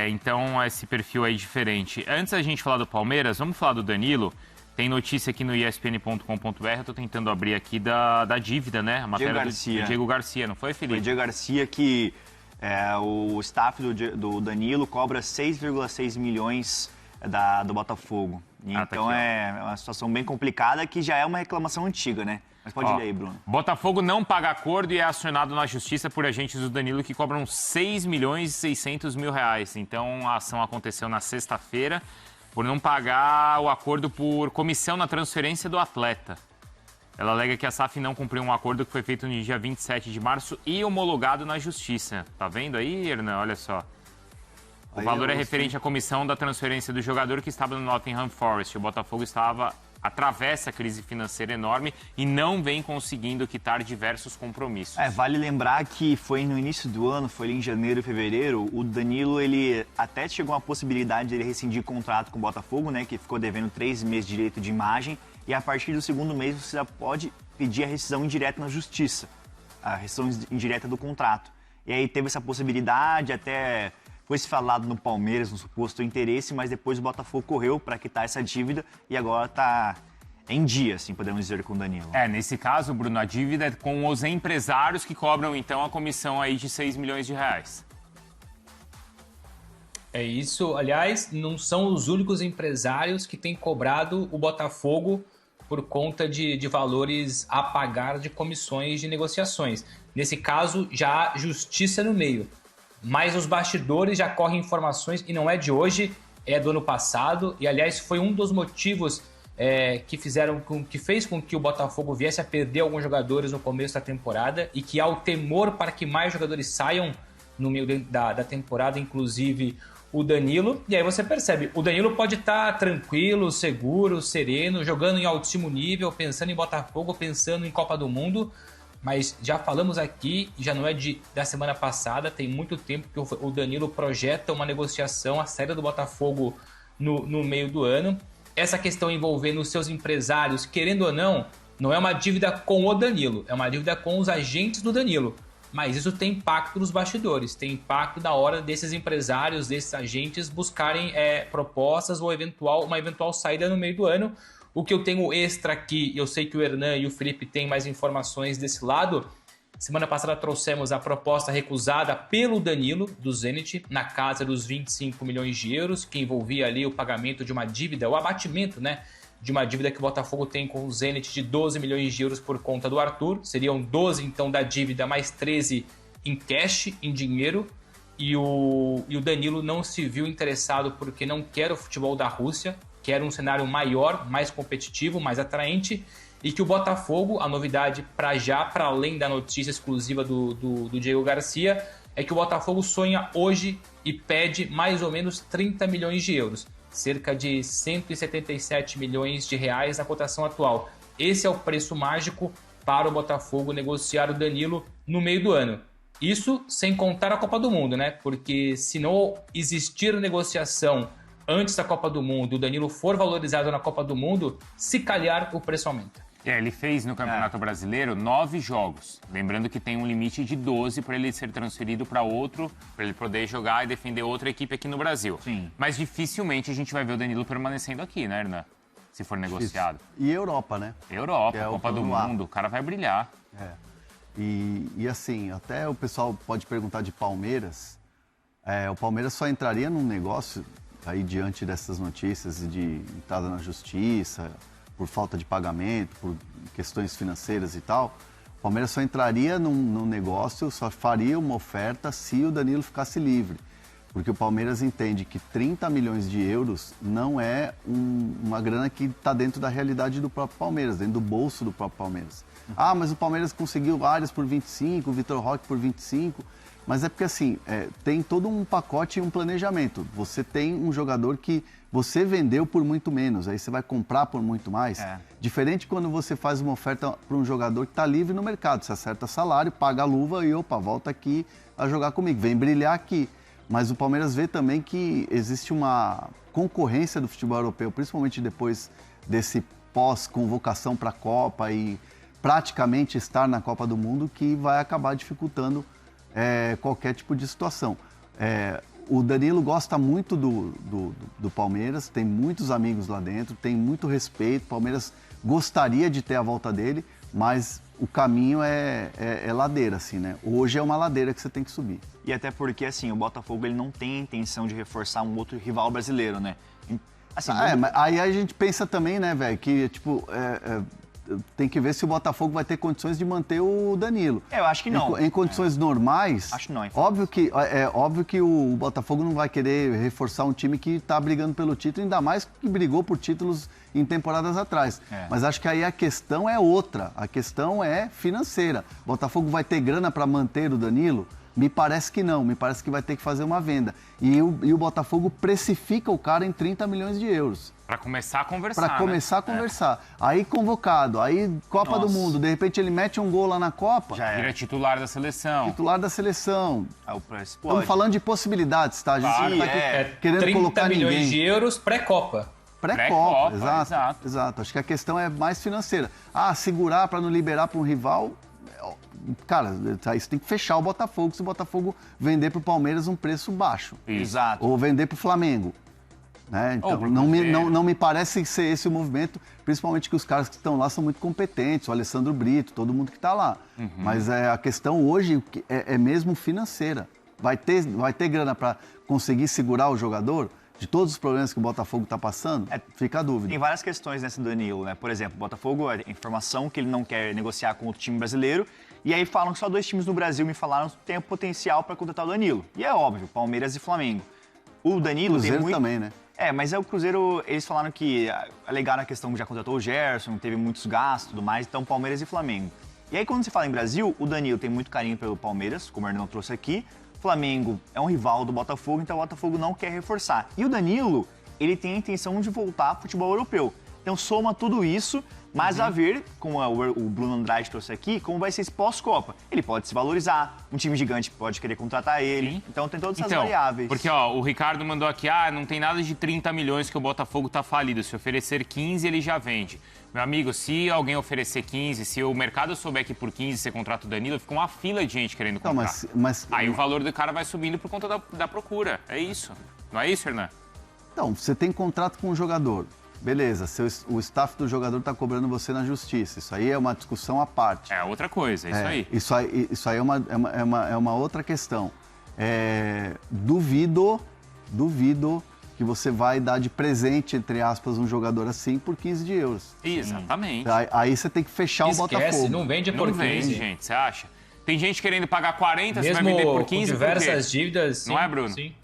Então, esse perfil aí diferente. Antes da gente falar do Palmeiras, vamos falar do Danilo. Tem notícia aqui no ESPN.com.br, eu tô tentando abrir aqui da dívida, né? A matéria do Diego Garcia, não foi, Felipe? Foi Diego Garcia que o staff do Danilo cobra 6,6 milhões do Botafogo. Então tá aqui, é uma situação bem complicada que já é uma reclamação antiga, né? Mas pode ler aí, Bruno. Botafogo não paga acordo e é acionado na justiça por agentes do Danilo que cobram 6 milhões e 600 mil reais. Então, a ação aconteceu na sexta-feira por não pagar o acordo por comissão na transferência do atleta. Ela alega que a SAF não cumpriu um acordo que foi feito no dia 27 de março e homologado na justiça. Tá vendo aí, Hernan? Olha só. O valor é referente à comissão da transferência do jogador que estava no Nottingham Forest. O Botafogo atravessa a crise financeira enorme e não vem conseguindo quitar diversos compromissos. Vale lembrar que foi no início do ano, foi ali em janeiro e fevereiro, o Danilo, ele até chegou a possibilidade de ele rescindir contrato com o Botafogo, né, que ficou devendo 3 meses de direito de imagem, e a partir do segundo mês você já pode pedir a rescisão indireta na justiça, a rescisão indireta do contrato. E aí teve essa possibilidade, até foi se falado no Palmeiras, no suposto interesse, mas depois o Botafogo correu para quitar essa dívida e agora está em dia, assim, podemos dizer, com o Danilo. Nesse caso, Bruno, a dívida é com os empresários que cobram, então, a comissão aí de 6 milhões de reais. É isso. Aliás, não são os únicos empresários que têm cobrado o Botafogo por conta de valores a pagar de comissões de negociações. Nesse caso, já há justiça no meio. Mas os bastidores já correm informações, e não é de hoje, é do ano passado. E, aliás, foi um dos motivos que fez com que o Botafogo viesse a perder alguns jogadores no começo da temporada e que há o temor para que mais jogadores saiam no meio da temporada, inclusive o Danilo. E aí você percebe, o Danilo pode estar tranquilo, seguro, sereno, jogando em altíssimo nível, pensando em Botafogo, pensando em Copa do Mundo. Mas já falamos aqui, já não é da semana passada, tem muito tempo que o Danilo projeta uma negociação, a saída do Botafogo no meio do ano. Essa questão envolvendo os seus empresários, querendo ou não é uma dívida com o Danilo, é uma dívida com os agentes do Danilo. Mas isso tem impacto nos bastidores, tem impacto na hora desses empresários, desses agentes buscarem propostas ou uma eventual saída no meio do ano. O que eu tenho extra aqui, eu sei que o Hernan e o Felipe têm mais informações desse lado. Semana passada trouxemos a proposta recusada pelo Danilo, do Zenit, na casa dos 25 milhões de euros, que envolvia ali o pagamento de uma dívida, o abatimento, né, de uma dívida que o Botafogo tem com o Zenit de 12 milhões de euros por conta do Arthur. Seriam 12, então, da dívida, mais 13 em cash, em dinheiro. E o Danilo não se viu interessado porque não quer o futebol da Rússia, quer um cenário maior, mais competitivo, mais atraente, e que o Botafogo, a novidade para além da notícia exclusiva do Diego Garcia, é que o Botafogo sonha hoje e pede mais ou menos 30 milhões de euros, cerca de 177 milhões de reais na cotação atual. Esse é o preço mágico para o Botafogo negociar o Danilo no meio do ano. Isso sem contar a Copa do Mundo, né? Porque se não existir negociação antes da Copa do Mundo, o Danilo for valorizado na Copa do Mundo, se calhar o preço aumenta. Ele fez no Campeonato Brasileiro 9 jogos. Lembrando que tem um limite de 12 para ele ser transferido para outro, para ele poder jogar e defender outra equipe aqui no Brasil. Sim. Mas dificilmente a gente vai ver o Danilo permanecendo aqui, né, Hernan? Se for negociado. E Europa, né? Europa, Copa do Mundo, o cara vai brilhar. E assim, até o pessoal pode perguntar de Palmeiras. O Palmeiras só entraria num negócio aí diante dessas notícias de entrada na justiça, por falta de pagamento, por questões financeiras e tal. O Palmeiras só entraria num negócio, só faria uma oferta se o Danilo ficasse livre. Porque o Palmeiras entende que 30 milhões de euros não é uma grana que está dentro da realidade do próprio Palmeiras, dentro do bolso do próprio Palmeiras. Mas o Palmeiras conseguiu o Arias por 25, o Vitor Roque por 25... Mas é porque, assim, tem todo um pacote e um planejamento. Você tem um jogador que você vendeu por muito menos, aí você vai comprar por muito mais. Diferente quando você faz uma oferta para um jogador que está livre no mercado. Você acerta salário, paga a luva e, volta aqui a jogar comigo, vem brilhar aqui. Mas o Palmeiras vê também que existe uma concorrência do futebol europeu, principalmente depois desse pós-convocação para a Copa e praticamente estar na Copa do Mundo, que vai acabar dificultando qualquer tipo de situação. o Danilo gosta muito do Palmeiras, tem muitos amigos lá dentro, tem muito respeito. O Palmeiras gostaria de ter a volta dele, mas o caminho é ladeira, assim, né? Hoje é uma ladeira que você tem que subir. E até porque, assim, o Botafogo ele não tem a intenção de reforçar um outro rival brasileiro, né? Assim, mas aí a gente pensa também, né, velho, que, tipo, tem que ver se o Botafogo vai ter condições de manter o Danilo. Eu acho que não. Em condições normais, acho que não, óbvio que o Botafogo não vai querer reforçar um time que está brigando pelo título, ainda mais que brigou por títulos em temporadas atrás. Mas acho que aí a questão é outra, a questão é financeira. O Botafogo vai ter grana para manter o Danilo? Me parece que não, me parece que vai ter que fazer uma venda. E o Botafogo precifica o cara em 30 milhões de euros. Para começar a conversar, Para começar a conversar. Aí convocado, aí Copa do Mundo, de repente ele mete um gol lá na Copa. Já vira titular da seleção. Titular da seleção. Estamos falando de possibilidades, tá? A gente não tá aqui querendo colocar ninguém. 30 milhões de euros pré-Copa. Pré-Copa, exato. Acho que a questão é mais financeira. Segurar para não liberar para um rival. Cara, aí você tem que fechar o Botafogo se o Botafogo vender para o Palmeiras um preço baixo. Exato. Ou vender para o Flamengo. Né? Então, não me parece ser esse o movimento, principalmente que os caras que estão lá são muito competentes, o Alessandro Brito, todo mundo que está lá. Mas a questão hoje é mesmo financeira. Vai ter grana para conseguir segurar o jogador? De todos os problemas que o Botafogo está passando, fica a dúvida. Tem várias questões nesse Danilo, né? Por exemplo, o Botafogo, a informação que ele não quer negociar com outro time brasileiro, e aí falam que só 2 times no Brasil me falaram que tem potencial para contratar o Danilo. E é óbvio, Palmeiras e Flamengo. O Danilo Cruzeiro tem muito... também, né? Mas o Cruzeiro, eles falaram que alegaram a questão que já contratou o Gerson, teve muitos gastos e tudo mais, então Palmeiras e Flamengo. E aí quando se fala em Brasil, o Danilo tem muito carinho pelo Palmeiras, como o Hernão trouxe aqui, Flamengo é um rival do Botafogo, então o Botafogo não quer reforçar. E o Danilo, ele tem a intenção de voltar ao futebol europeu. Então soma tudo isso, mas a ver, como o Bruno Andrade trouxe aqui, como vai ser esse pós-Copa. Ele pode se valorizar, um time gigante pode querer contratar ele, Sim. Então tem todas essas variáveis. Porque o Ricardo mandou aqui, não tem nada de 30 milhões que o Botafogo tá falido, se oferecer 15 ele já vende. Meu amigo, se alguém oferecer 15, se o mercado souber que por 15 você contrata o Danilo, fica uma fila de gente querendo comprar. Aí o valor do cara vai subindo por conta da procura. É isso. Não é isso, Hernan? Então, você tem contrato com um jogador. Beleza, o staff do jogador está cobrando você na justiça. Isso aí é uma discussão à parte. É outra coisa, isso aí. Isso aí é uma outra questão. Duvido que você vai dar de presente, entre aspas, um jogador assim por 15 euros. Exatamente. Aí você tem que fechar o Botafogo. Não vende por 15. Não vende, gente, você acha? Tem gente querendo pagar 40, mesmo você vai vender por 15, com diversas dívidas. Sim, não é, Bruno? Sim.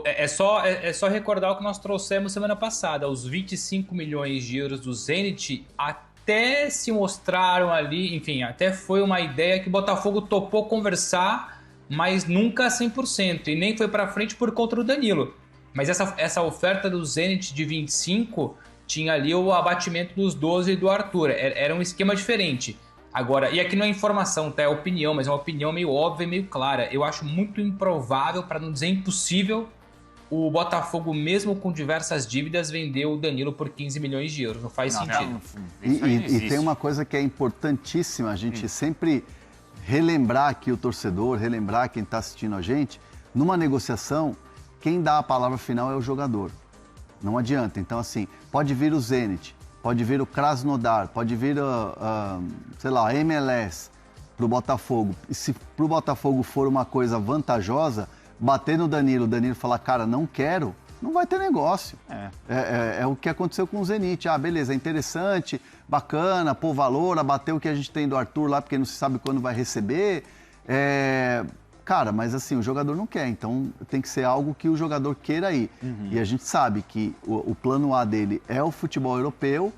É só recordar o que nós trouxemos semana passada. Os 25 milhões de euros do Zenit até se mostraram ali, enfim, até foi uma ideia que o Botafogo topou conversar, mas nunca 100%. E nem foi pra frente por conta do Danilo. Mas essa oferta do Zenit de 25 tinha ali o abatimento dos 12 do Arthur. Era um esquema diferente. Agora, e aqui não é informação, tá? É opinião, mas é uma opinião meio óbvia e meio clara. Eu acho muito improvável, para não dizer impossível, o Botafogo, mesmo com diversas dívidas, vender o Danilo por 15 milhões de euros. Não faz sentido. E tem uma coisa que é importantíssima, a gente sempre relembrar aqui o torcedor, relembrar quem está assistindo a gente, numa negociação, quem dá a palavra final é o jogador. Não adianta. Então, assim, pode vir o Zenit, pode vir o Krasnodar, pode vir, sei lá, a MLS pro Botafogo. E se pro Botafogo for uma coisa vantajosa, bater no Danilo, o Danilo falar, cara, não quero, não vai ter negócio. É o que aconteceu com o Zenit. Beleza, é interessante, bacana, pô, valor, abater o que a gente tem do Arthur lá, porque não se sabe quando vai receber. Cara, mas assim, o jogador não quer, então tem que ser algo que o jogador queira ir. E a gente sabe que o plano A dele é o futebol europeu,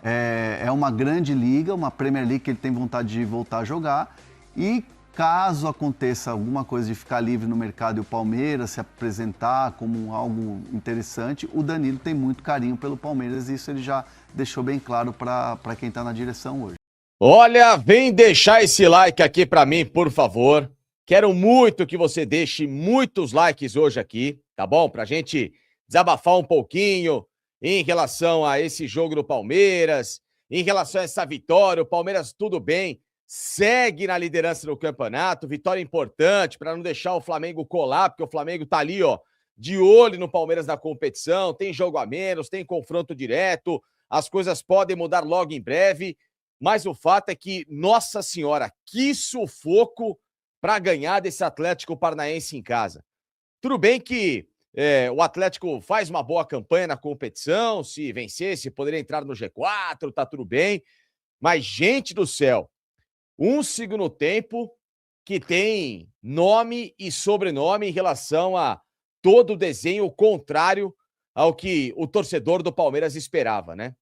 é uma grande liga, uma Premier League que ele tem vontade de voltar a jogar. E caso aconteça alguma coisa de ficar livre no mercado e o Palmeiras se apresentar como algo interessante, o Danilo tem muito carinho pelo Palmeiras e isso ele já deixou bem claro para quem está na direção hoje. Olha, vem deixar esse like aqui para mim, por favor. Quero muito que você deixe muitos likes hoje aqui, tá bom? Pra gente desabafar um pouquinho em relação a esse jogo do Palmeiras, em relação a essa vitória. O Palmeiras tudo bem, segue na liderança do campeonato, vitória importante para não deixar o Flamengo colar, porque o Flamengo tá ali, ó, de olho no Palmeiras na competição, tem jogo a menos, tem confronto direto, as coisas podem mudar logo em breve, mas o fato é que, nossa senhora, que sufoco para ganhar desse Atlético Paranaense em casa. Tudo bem que o Atlético faz uma boa campanha na competição, se vencesse, poderia entrar no G4, tá tudo bem, mas, gente do céu, um segundo tempo que tem nome e sobrenome em relação a todo o desenho contrário ao que o torcedor do Palmeiras esperava, né?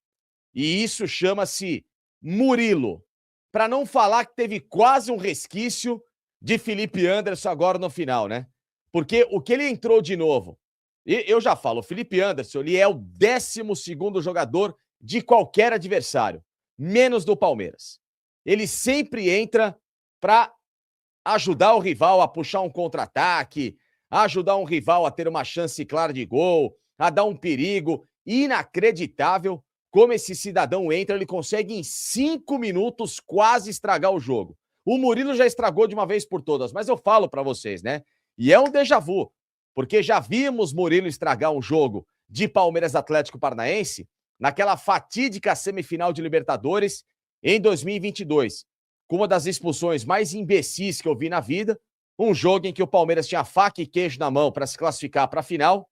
E isso chama-se Murilo. Para não falar que teve quase um resquício de Felipe Anderson agora no final, né? Porque o que ele entrou de novo, e eu já falo, o Felipe Anderson, ele é o 12º jogador de qualquer adversário, menos do Palmeiras. Ele sempre entra para ajudar o rival a puxar um contra-ataque, ajudar um rival a ter uma chance clara de gol, a dar um perigo. Inacreditável como esse cidadão entra, ele consegue em 5 minutos quase estragar o jogo. O Murilo já estragou de uma vez por todas, mas eu falo para vocês, né? E é um déjà vu, porque já vimos Murilo estragar um jogo de Palmeiras Atlético Paranaense naquela fatídica semifinal de Libertadores em 2022, com uma das expulsões mais imbecis que eu vi na vida, um jogo em que o Palmeiras tinha faca e queijo na mão para se classificar para a final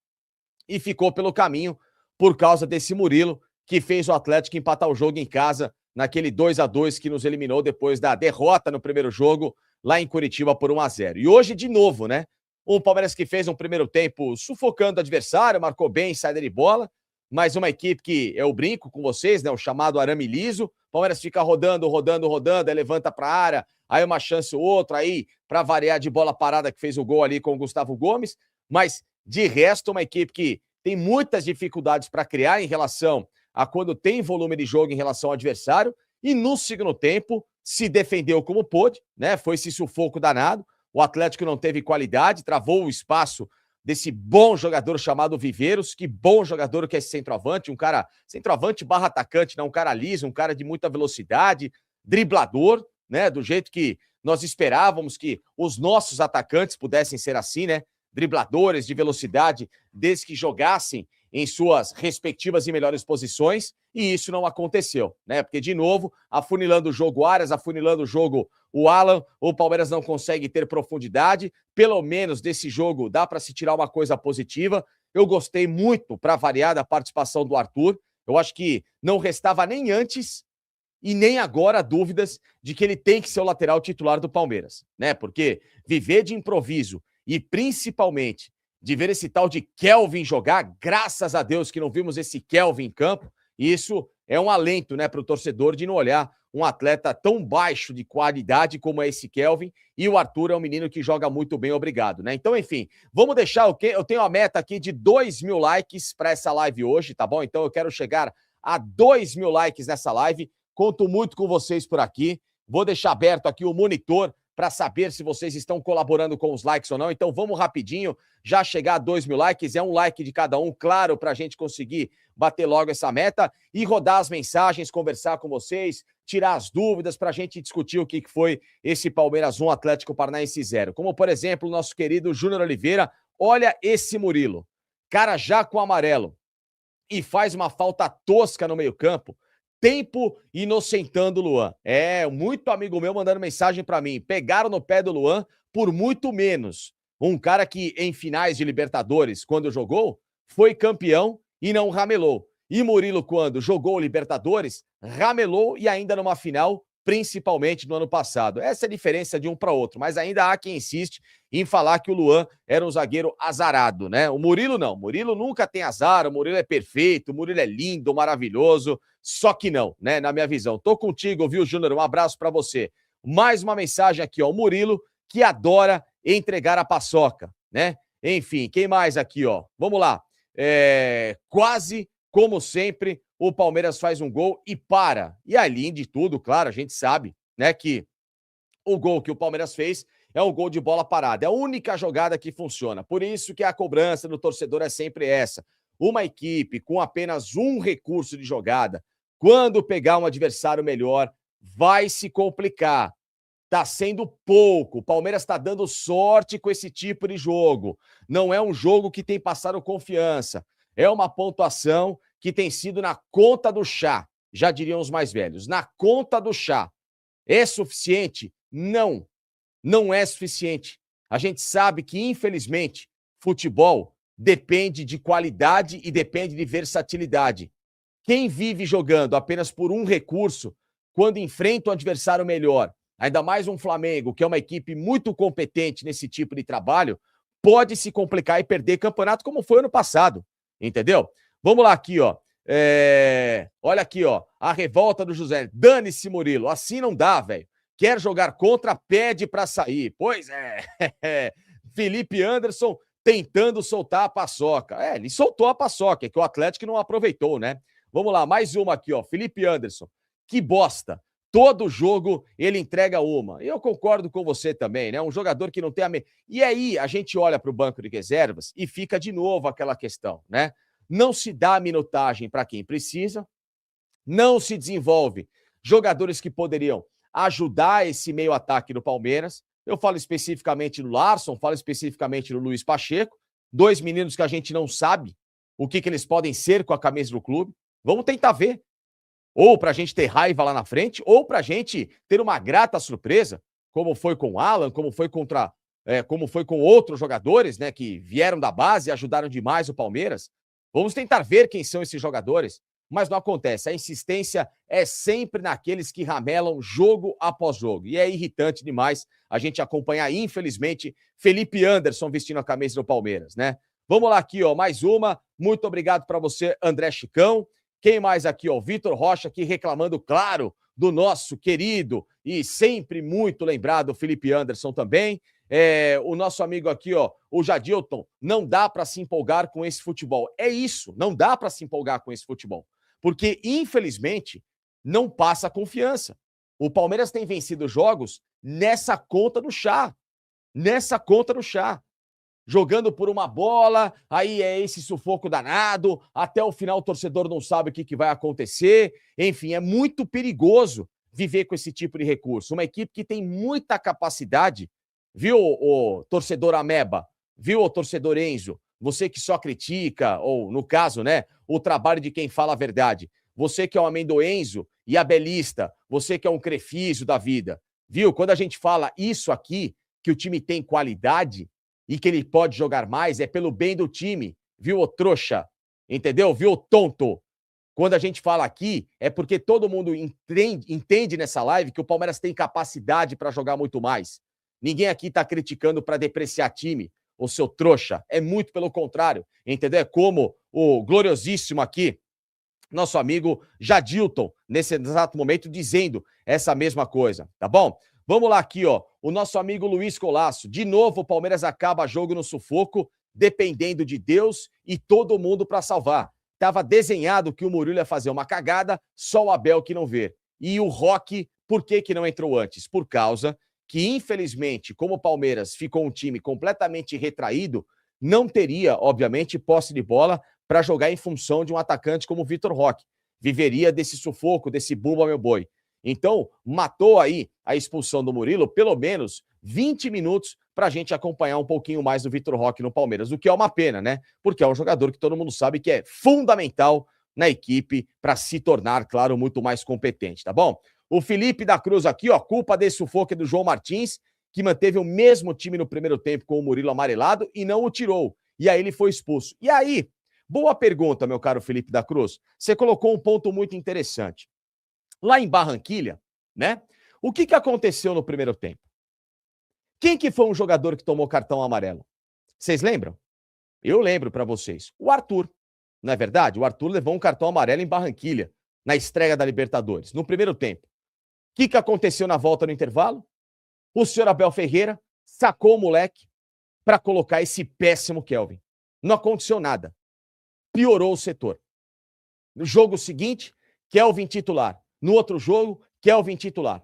e ficou pelo caminho por causa desse Murilo, que fez o Atlético empatar o jogo em casa naquele 2-2 que nos eliminou depois da derrota no primeiro jogo lá em Curitiba por 1-0. E hoje, de novo, né? O Palmeiras que fez um primeiro tempo sufocando o adversário, marcou bem, saída de bola, mas uma equipe que, eu brinco com vocês, né? O chamado arame liso. O Palmeiras fica rodando, aí levanta para a área, aí uma chance ou outra, aí para variar de bola parada que fez o gol ali com o Gustavo Gomes, mas de resto uma equipe que tem muitas dificuldades para criar em relação a quando tem volume de jogo em relação ao adversário, e no segundo tempo se defendeu como pôde, né? Foi esse sufoco danado, o Atlético não teve qualidade, travou o espaço desse bom jogador chamado Viveiros, que bom jogador que é esse centroavante, um cara, centroavante barra atacante, né? Um cara liso, um cara de muita velocidade, driblador, né? Do jeito que nós esperávamos que os nossos atacantes pudessem ser assim, né? Dribladores de velocidade, desde que jogassem em suas respectivas e melhores posições, e isso não aconteceu, né? Porque, de novo, afunilando o jogo Arias, afunilando o jogo o Alan, o Palmeiras não consegue ter profundidade. Pelo menos desse jogo dá para se tirar uma coisa positiva. Eu gostei muito, para variar, da participação do Arthur. Eu acho que não restava nem antes e nem agora dúvidas de que ele tem que ser o lateral titular do Palmeiras, né? Porque viver de improviso e principalmente de ver esse tal de Kelvin jogar, graças a Deus que não vimos esse Kelvin em campo, isso é um alento, né, para o torcedor de não olhar um atleta tão baixo de qualidade como é esse Kelvin, e o Arthur é um menino que joga muito bem, obrigado, né? Então, enfim, vamos deixar o quê? Eu tenho a meta aqui de 2.000 likes para essa live hoje, tá bom? Então eu quero chegar a 2.000 likes nessa live, conto muito com vocês por aqui, vou deixar aberto aqui o monitor para saber se vocês estão colaborando com os likes ou não. Então vamos rapidinho, já chegar a 2.000 likes, é um like de cada um, claro, para a gente conseguir bater logo essa meta e rodar as mensagens, conversar com vocês, tirar as dúvidas para a gente discutir o que foi esse Palmeiras 1, Atlético Paranaense 0. Como, por exemplo, o nosso querido Júnior Oliveira, olha esse Murilo, cara já com amarelo, e faz uma falta tosca no meio-campo, tempo inocentando o Luan. É, muito amigo meu mandando mensagem para mim. Pegaram no pé do Luan por muito menos. Um cara que em finais de Libertadores, quando jogou, foi campeão e não ramelou. E Murilo, quando jogou Libertadores, ramelou e ainda numa final, principalmente no ano passado. Essa é a diferença de um para outro, mas ainda há quem insiste em falar que o Luan era um zagueiro azarado, né? O Murilo não. O Murilo nunca tem azar, o Murilo é perfeito, o Murilo é lindo, maravilhoso, só que não, né? Na minha visão. Tô contigo, viu, Júnior? Um abraço para você. Mais uma mensagem aqui, ó. O Murilo, que adora entregar a paçoca, né? Enfim, quem mais aqui, ó? Vamos lá. Quase, como sempre, o Palmeiras faz um gol e para. E além de tudo, claro, a gente sabe, né, que o gol que o Palmeiras fez é um gol de bola parada. É a única jogada que funciona. Por isso que a cobrança do torcedor é sempre essa. Uma equipe com apenas um recurso de jogada, quando pegar um adversário melhor, vai se complicar. Tá sendo pouco. O Palmeiras está dando sorte com esse tipo de jogo. Não é um jogo que tem passado confiança. É uma pontuação que tem sido na conta do chá. Já diriam os mais velhos. Na conta do chá. É suficiente? Não. Não é suficiente. A gente sabe que, infelizmente, futebol depende de qualidade e depende de versatilidade. Quem vive jogando apenas por um recurso, quando enfrenta um adversário melhor, ainda mais um Flamengo, que é uma equipe muito competente nesse tipo de trabalho, pode se complicar e perder campeonato como foi ano passado, entendeu? Vamos lá aqui, ó. Olha aqui, ó, a revolta do José. Dane-se, Murilo, assim não dá, velho. Quer jogar contra, pede pra sair. Pois é. Felipe Anderson tentando soltar a paçoca. Ele soltou a paçoca, que o Atlético não aproveitou, né? Vamos lá, mais uma aqui, ó. Felipe Anderson. Que bosta. Todo jogo ele entrega uma. Eu concordo com você também, né? Um jogador que não tem a... E aí a gente olha para o banco de reservas e fica de novo aquela questão, né? Não se dá minutagem para quem precisa, não se desenvolve jogadores que poderiam ajudar esse meio-ataque do Palmeiras. Eu falo especificamente do Larson, falo especificamente do Luiz Pacheco, 2 meninos que a gente não sabe o que eles podem ser com a camisa do clube. Vamos tentar ver. Ou para a gente ter raiva lá na frente, ou para a gente ter uma grata surpresa, como foi com o Alan, como foi com outros jogadores, né, que vieram da base e ajudaram demais o Palmeiras. Vamos tentar ver quem são esses jogadores, mas não acontece. A insistência é sempre naqueles que ramelam jogo após jogo. E é irritante demais a gente acompanhar, infelizmente, Felipe Anderson vestindo a camisa do Palmeiras, né? Vamos lá aqui, ó, mais uma. Muito obrigado para você, André Chicão. Quem mais aqui, ó? Vitor Rocha aqui reclamando, claro, do nosso querido e sempre muito lembrado Felipe Anderson também. O nosso amigo aqui, ó, o Jadilton, não dá para se empolgar com esse futebol. É isso, não dá para se empolgar com esse futebol. Porque, infelizmente, não passa confiança. O Palmeiras tem vencido jogos nessa conta do chá. Nessa conta do chá. Jogando por uma bola, aí é esse sufoco danado, até o final o torcedor não sabe o que vai acontecer. Enfim, é muito perigoso viver com esse tipo de recurso. Uma equipe que tem muita capacidade, viu, o torcedor Ameba, viu, o torcedor Enzo, você que só critica, ou no caso, né, o trabalho de quem fala a verdade, você que é um amendoenzo e abelista, você que é um crefísio da vida, viu, quando a gente fala isso aqui, que o time tem qualidade e que ele pode jogar mais, é pelo bem do time, viu, ô trouxa? Entendeu? Viu, tonto? Quando a gente fala aqui, é porque todo mundo entende nessa live que o Palmeiras tem capacidade para jogar muito mais. Ninguém aqui tá criticando para depreciar time, ô seu trouxa. É muito pelo contrário, entendeu? É como o gloriosíssimo aqui, nosso amigo Jadilton, nesse exato momento, dizendo essa mesma coisa, tá bom? Vamos lá aqui, ó. O nosso amigo Luiz Colasso. De novo, o Palmeiras acaba jogo no sufoco, dependendo de Deus e todo mundo para salvar. Tava desenhado que o Murilo ia fazer uma cagada, só o Abel que não vê. E o Roque, por que não entrou antes? Por causa que, infelizmente, como o Palmeiras ficou um time completamente retraído, não teria, obviamente, posse de bola para jogar em função de um atacante como o Vitor Roque. Viveria desse sufoco, desse bumba meu boi. Então, matou aí a expulsão do Murilo, pelo menos 20 minutos para a gente acompanhar um pouquinho mais do Vitor Roque no Palmeiras, o que é uma pena, né? Porque é um jogador que todo mundo sabe que é fundamental na equipe para se tornar, claro, muito mais competente, tá bom? O Felipe da Cruz aqui, ó, culpa desse sufoco é do João Martins, que manteve o mesmo time no primeiro tempo com o Murilo amarelado e não o tirou. E aí ele foi expulso. E aí, boa pergunta, meu caro Felipe da Cruz. Você colocou um ponto muito interessante. Lá em Barranquilha, né? O que aconteceu no primeiro tempo? Quem que foi um jogador que tomou cartão amarelo? Vocês lembram? Eu lembro para vocês. O Arthur. Não é verdade? O Arthur levou um cartão amarelo em Barranquilha, na estreia da Libertadores, no primeiro tempo. O que aconteceu na volta no intervalo? O senhor Abel Ferreira sacou o moleque para colocar esse péssimo Kelvin. Não aconteceu nada. Piorou o setor. No jogo seguinte, Kelvin titular. No outro jogo, Kelvin titular.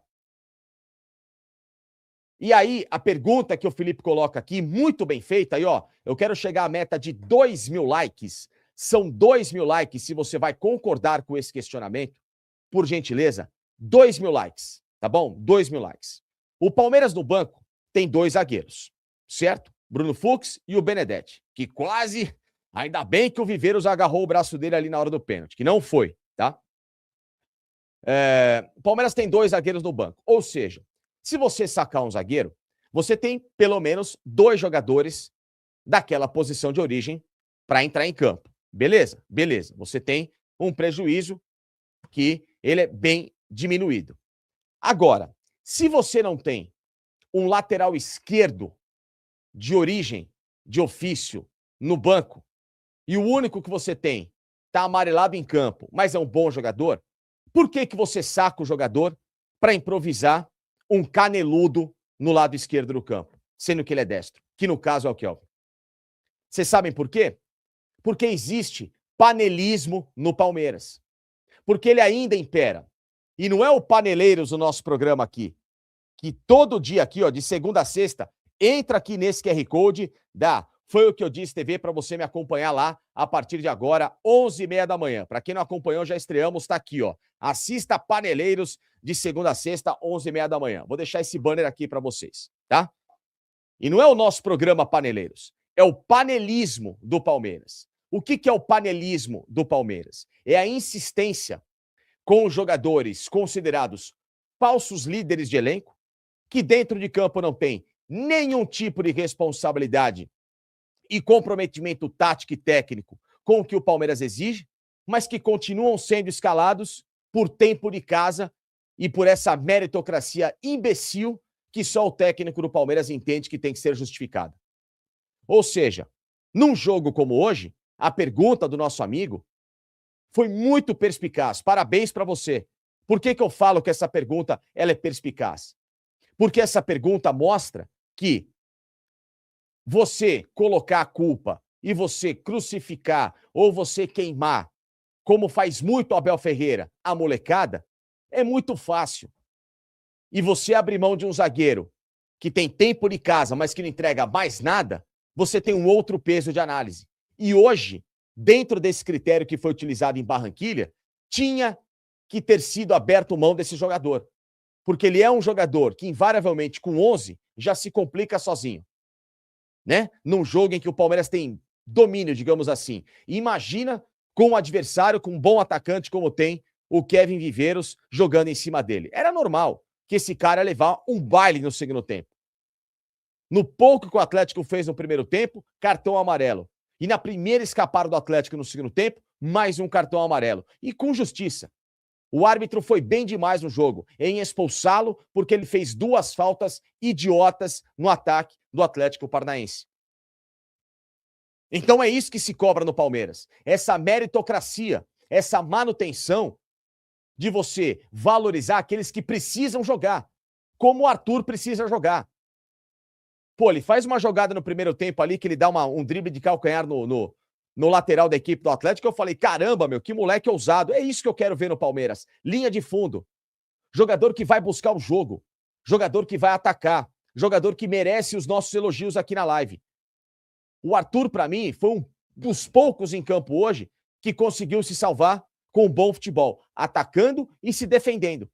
E aí, a pergunta que o Felipe coloca aqui, muito bem feita, aí ó, eu quero chegar à meta de 2.000 likes. São 2.000 likes, se você vai concordar com esse questionamento, por gentileza, 2.000 likes, tá bom? 2.000 likes. O Palmeiras no banco tem 2 zagueiros, certo? Bruno Fux e o Benedetti, que quase, ainda bem que o Viveiros agarrou o braço dele ali na hora do pênalti, que não foi, tá? O Palmeiras tem 2 zagueiros no banco, ou seja, se você sacar um zagueiro, você tem pelo menos 2 jogadores daquela posição de origem para entrar em campo. Beleza? Beleza. Você tem um prejuízo que ele é bem diminuído. Agora, se você não tem um lateral esquerdo de origem, de ofício, no banco, e o único que você tem está amarelado em campo, mas é um bom jogador, por que você saca o jogador para improvisar um caneludo no lado esquerdo do campo, sendo que ele é destro, que no caso é o Kelvin? Vocês sabem por quê? Porque existe panelismo no Palmeiras. Porque ele ainda impera. E não é o Paneleiros o nosso programa aqui, que todo dia aqui, ó, de segunda a sexta, entra aqui nesse QR Code, Foi o que eu disse TV para você me acompanhar lá a partir de agora, 11h30 da manhã. Para quem não acompanhou, já estreamos, tá aqui, ó. Assista Paneleiros de segunda a sexta, 11h30 da manhã. Vou deixar esse banner aqui para vocês, tá? E não é o nosso programa Paneleiros, é o panelismo do Palmeiras. O que é o panelismo do Palmeiras? É a insistência com jogadores considerados falsos líderes de elenco, que dentro de campo não tem nenhum tipo de responsabilidade e comprometimento tático e técnico com o que o Palmeiras exige, mas que continuam sendo escalados por tempo de casa e por essa meritocracia imbecil que só o técnico do Palmeiras entende que tem que ser justificada. Ou seja, num jogo como hoje, a pergunta do nosso amigo foi muito perspicaz. Parabéns para você. Por que eu falo que essa pergunta ela é perspicaz? Porque essa pergunta mostra que você colocar a culpa e você crucificar ou você queimar, como faz muito o Abel Ferreira, a molecada, é muito fácil. E você abrir mão de um zagueiro que tem tempo de casa, mas que não entrega mais nada, você tem um outro peso de análise. E hoje, dentro desse critério que foi utilizado em Barranquilha, tinha que ter sido aberto mão desse jogador. Porque ele é um jogador que, invariavelmente, com 11, já se complica sozinho. Né? Num jogo em que o Palmeiras tem domínio, digamos assim. E imagina com um adversário, com um bom atacante como tem o Kevin Viveiros jogando em cima dele. Era normal que esse cara ia levar um baile no segundo tempo. No pouco que o Atlético fez no primeiro tempo, cartão amarelo. E na primeira escapada do Atlético no segundo tempo, mais um cartão amarelo. E com justiça. O árbitro foi bem demais no jogo, em expulsá-lo, porque ele fez 2 faltas idiotas no ataque do Atlético Paranaense. Então é isso que se cobra no Palmeiras. Essa meritocracia, essa manutenção de você valorizar aqueles que precisam jogar, como o Arthur precisa jogar. Pô, ele faz uma jogada no primeiro tempo ali, que ele dá um drible de calcanhar no lateral da equipe do Atlético, eu falei, caramba, meu, que moleque ousado. É isso que eu quero ver no Palmeiras. Linha de fundo. Jogador que vai buscar o jogo. Jogador que vai atacar. Jogador que merece os nossos elogios aqui na live. O Arthur, para mim, foi um dos poucos em campo hoje que conseguiu se salvar com um bom futebol, atacando e se defendendo.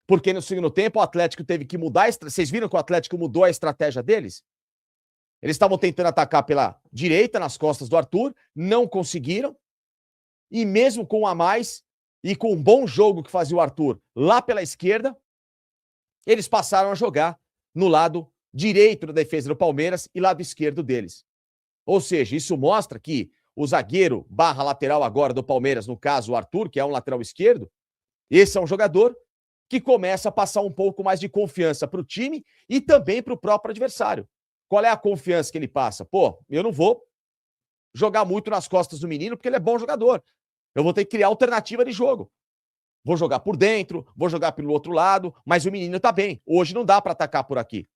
Porque no segundo tempo o Atlético teve que mudar. Vocês viram que o Atlético mudou a estratégia deles? Eles estavam tentando atacar pela direita, nas costas do Arthur, não conseguiram. E mesmo com um a mais, e com um bom jogo que fazia o Arthur lá pela esquerda, eles passaram a jogar no lado direito da defesa do Palmeiras e lado esquerdo deles. Ou seja, isso mostra que o zagueiro / lateral agora do Palmeiras, no caso o Arthur, que é um lateral esquerdo, esse é um jogador que começa a passar um pouco mais de confiança para o time e também para o próprio adversário. Qual é a confiança que ele passa? Pô, eu não vou jogar muito nas costas do menino porque ele é bom jogador. Eu vou ter que criar alternativa de jogo. Vou jogar por dentro, vou jogar pelo outro lado, mas o menino tá bem. Hoje não dá para atacar por aqui.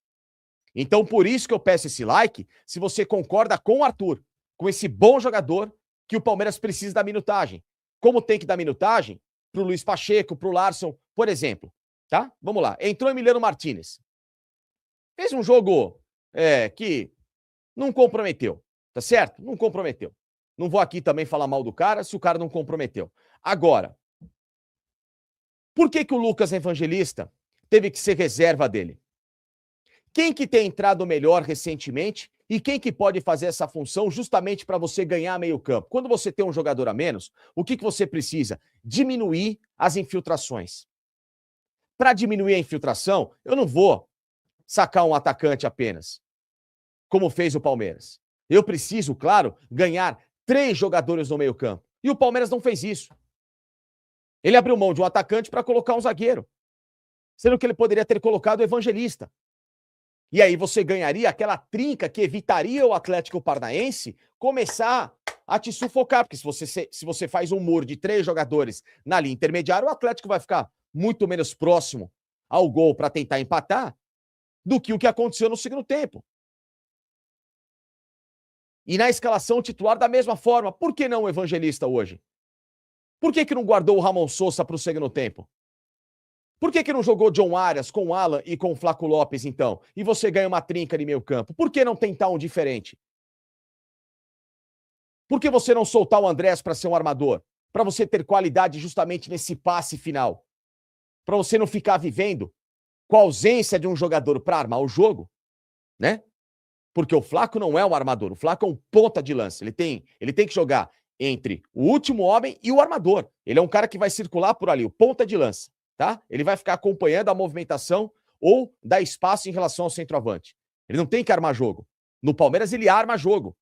Então, por isso que eu peço esse like, se você concorda com o Arthur, com esse bom jogador que o Palmeiras precisa da minutagem. Como tem que dar minutagem pro Luiz Pacheco, pro Larson, por exemplo. Tá? Vamos lá. Entrou Emiliano Martínez. Fez um jogo que não comprometeu, tá certo? Não comprometeu. Não vou aqui também falar mal do cara se o cara não comprometeu. Agora, por que o Lucas Evangelista teve que ser reserva dele? Quem que tem entrado melhor recentemente e quem que pode fazer essa função justamente para você ganhar meio campo? Quando você tem um jogador a menos, o que você precisa? Diminuir as infiltrações. Para diminuir a infiltração, eu não vou sacar um atacante apenas, como fez o Palmeiras. Eu preciso, claro, ganhar 3 jogadores no meio campo. E o Palmeiras não fez isso. Ele abriu mão de um atacante para colocar um zagueiro, sendo que ele poderia ter colocado o Evangelista. E aí você ganharia aquela trinca que evitaria o Atlético Paranaense começar a te sufocar, porque se você faz um muro de 3 jogadores na linha intermediária, o Atlético vai ficar muito menos próximo ao gol para tentar empatar do que o que aconteceu no segundo tempo. E na escalação titular da mesma forma. Por que não o Evangelista hoje? Por que não guardou o Ramon Sousa para o segundo tempo? Por que não jogou John Arias com o Alan e com o Flaco Lopes, então? E você ganha uma trinca de meio campo. Por que não tentar um diferente? Por que você não soltar o Andrés para ser um armador? Para você ter qualidade justamente nesse passe final. Para você não ficar vivendo com a ausência de um jogador para armar o jogo, né? Porque o Flaco não é um armador, o Flaco é um ponta de lança. Ele tem que jogar entre o último homem e o armador. Ele é um cara que vai circular por ali, o ponta de lança, tá? Ele vai ficar acompanhando a movimentação ou dar espaço em relação ao centroavante. Ele não tem que armar jogo. No Palmeiras ele arma jogo.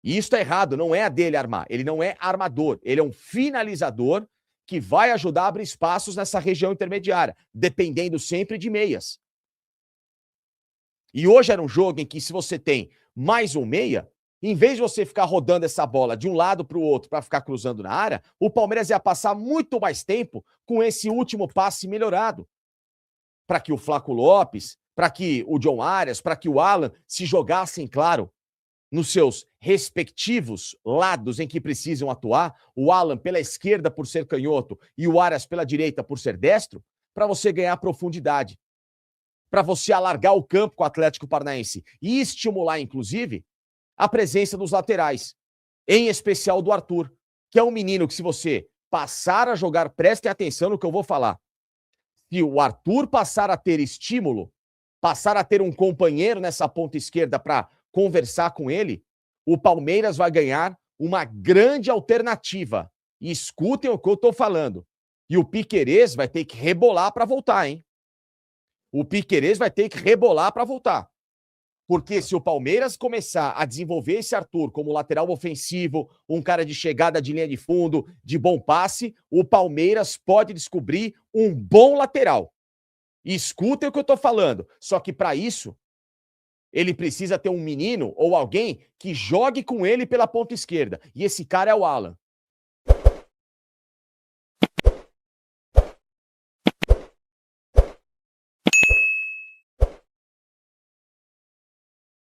E isso tá errado, não é a dele armar. Ele não é armador, ele é um finalizador que vai ajudar a abrir espaços nessa região intermediária, dependendo sempre de meias. E hoje era um jogo em que, se você tem mais um meia, em vez de você ficar rodando essa bola de um lado para o outro para ficar cruzando na área, o Palmeiras ia passar muito mais tempo com esse último passe melhorado. Para que o Flaco Lopes, para que o John Arias, para que o Alan se jogassem, claro, nos seus respectivos lados em que precisam atuar, o Alan pela esquerda por ser canhoto e o Arias pela direita por ser destro, para você ganhar profundidade. Para você alargar o campo com o Atlético Paranaense e estimular, inclusive, a presença dos laterais, em especial do Arthur, que é um menino que, se você passar a jogar, prestem atenção no que eu vou falar. Se o Arthur passar a ter estímulo, passar a ter um companheiro nessa ponta esquerda para conversar com ele, o Palmeiras vai ganhar uma grande alternativa. E escutem o que eu estou falando. E o Piquerez vai ter que rebolar para voltar, hein? O Piquerez vai ter que rebolar para voltar. Porque se o Palmeiras começar a desenvolver esse Arthur como lateral ofensivo, um cara de chegada de linha de fundo, de bom passe, o Palmeiras pode descobrir um bom lateral. E escutem o que eu estou falando. Só que para isso, ele precisa ter um menino ou alguém que jogue com ele pela ponta esquerda. E esse cara é o Alan.